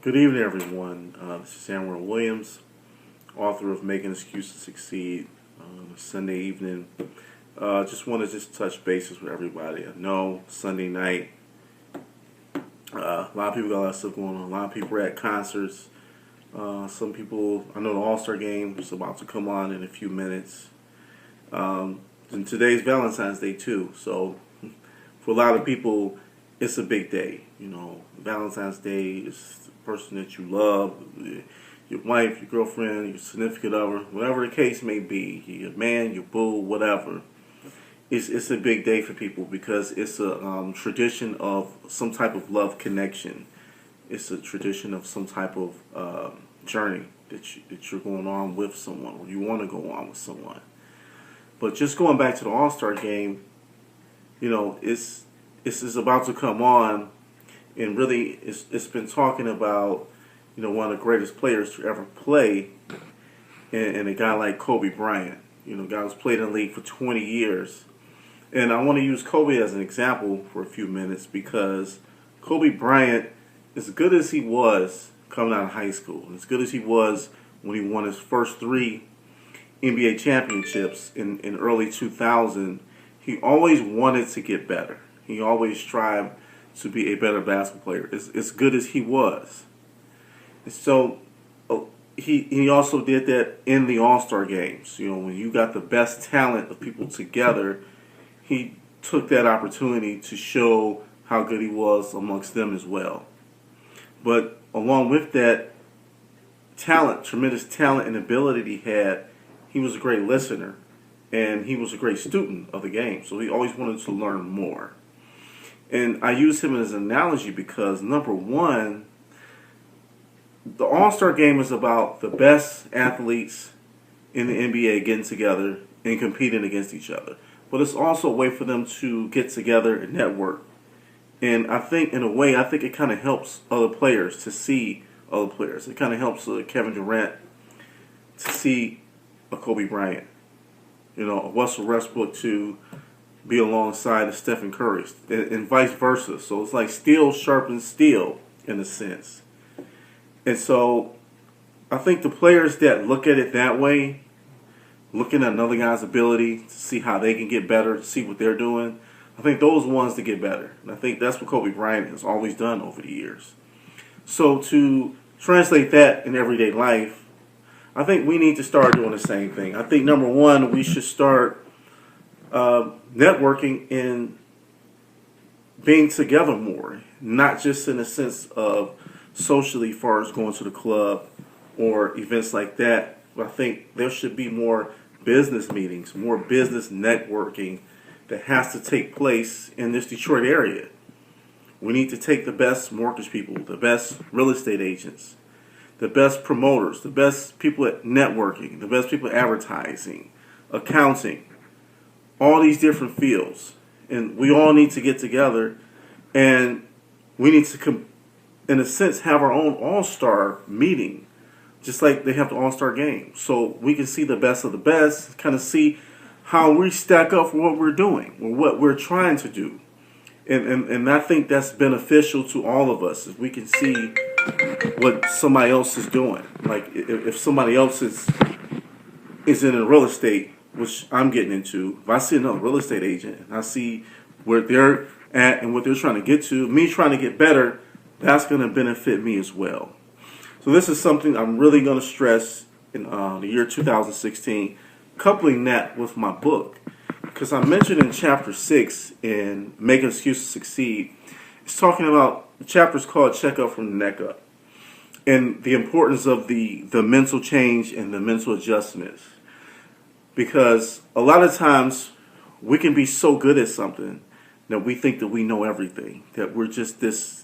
Good evening, everyone. This is Samuel Williams, author of Making Excuses Succeed. On a Sunday evening, just want to touch bases with everybody. I know Sunday night, a lot of people got a lot of stuff going on. A lot of people are at concerts. Some people, I know the All-Star game is about to come on in a few minutes. And today's Valentine's Day too, so for a lot of people, it's a big day. You know, Valentine's Day is the person that you love, your wife, your girlfriend, your significant other, whatever the case may be, your man, your boo, whatever. It's a big day for people because it's a tradition of some type of love connection. It's a tradition of some type of journey that you're going on with someone, or you want to go on with someone. But just going back to the All-Star game, you know, it's about to come on, and really it's been talking about, you know, one of the greatest players to ever play, and a guy like Kobe Bryant. You know, a guy who's played in the league for 20 years. And I want to use Kobe as an example for a few minutes because Kobe Bryant, as good as he was coming out of high school, as good as he was when he won his first 3 NBA championships in early 2000, he always wanted to get better. He always strived to be a better basketball player, as good as he was. And so he also did that in the All-Star games. You know, when you got the best talent of people together, he took that opportunity to show how good he was amongst them as well. But along with that talent, tremendous talent and ability he had, he was a great listener, and he was a great student of the game. So he always wanted to learn more. And I use him as an analogy because, number one, the All-Star game is about the best athletes in the NBA getting together and competing against each other. But it's also a way for them to get together and network. And I think, in a way, it kind of helps other players to see other players. It kind of helps Kevin Durant to see a Kobe Bryant, you know, a Russell Westbrook to be alongside of Stephen Curry, and vice versa. So it's like steel sharpens steel in a sense. And so I think the players that look at it that way, looking at another guy's ability to see how they can get better, to see what they're doing, I think those are the ones that get better. And I think that's what Kobe Bryant has always done over the years. So to translate that in everyday life, I think we need to start doing the same thing. I think, number one, we should start networking and being together more, not just in the sense of socially, far as going to the club or events like that. But I think there should be more business meetings, more business networking that has to take place in this Detroit area. We need to take the best mortgage people, the best real estate agents, the best promoters, the best people at networking, the best people at advertising, accounting, all these different fields. And we all need to get together, and we need to, in a sense, have our own all-star meeting, just like they have the all-star game. So we can see the best of the best, kind of see how we stack up for what we're doing or what we're trying to do. And I think that's beneficial to all of us, if we can see what somebody else is doing. Like if somebody else is in real estate, which I'm getting into, if I see another real estate agent and I see where they're at and what they're trying to get to, me trying to get better, that's going to benefit me as well. So this is something I'm really going to stress in the year 2016, coupling that with my book. Because I mentioned in chapter 6 in Making Excuses Succeed, it's talking about, the chapter's called Check Up from the Neck Up, and the importance of the mental change and the mental adjustments. Because a lot of times we can be so good at something that we think that we know everything, that we're just this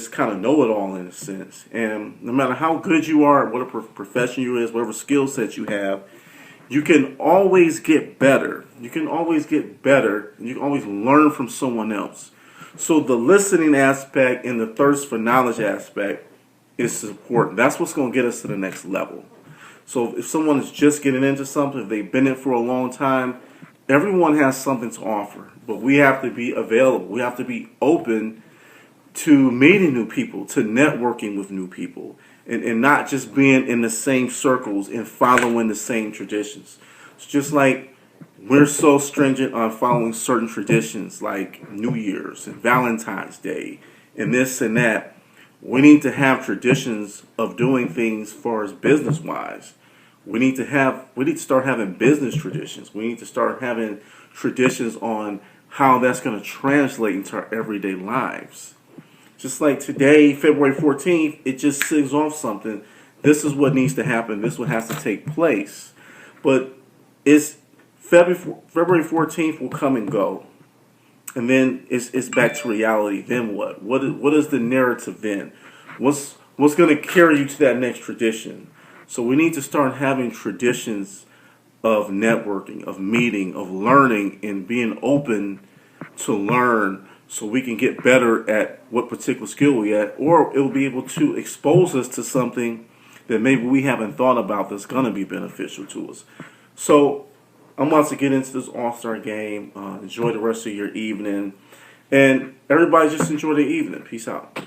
kind of know-it-all in a sense. And no matter how good you are at whatever profession you is, whatever skill set you have, you can always get better. You can always get better. You can always learn from someone else. So the listening aspect and the thirst for knowledge aspect is important. That's what's going to get us to the next level. So if someone is just getting into something, if they've been in it for a long time, everyone has something to offer. But we have to be available. We have to be open to meeting new people, to networking with new people, and not just being in the same circles and following the same traditions. It's just like we're so stringent on following certain traditions like New Year's and Valentine's Day and this and that. We need to have traditions of doing things as far as business wise. We need to start having business traditions. We need to start having traditions on how that's going to translate into our everyday lives. Just like today, February 14th, it just sings off something. This is what needs to happen. This is what has to take place. But it's February 14th will come and go. And then it's back to reality. Then what? What is the narrative then? What's going to carry you to that next tradition? So we need to start having traditions of networking, of meeting, of learning, and being open to learn so we can get better at what particular skill we at, or it will be able to expose us to something that maybe we haven't thought about that's going to be beneficial to us. So I'm about to get into this All-Star game. Enjoy the rest of your evening. And everybody just enjoy the evening. Peace out.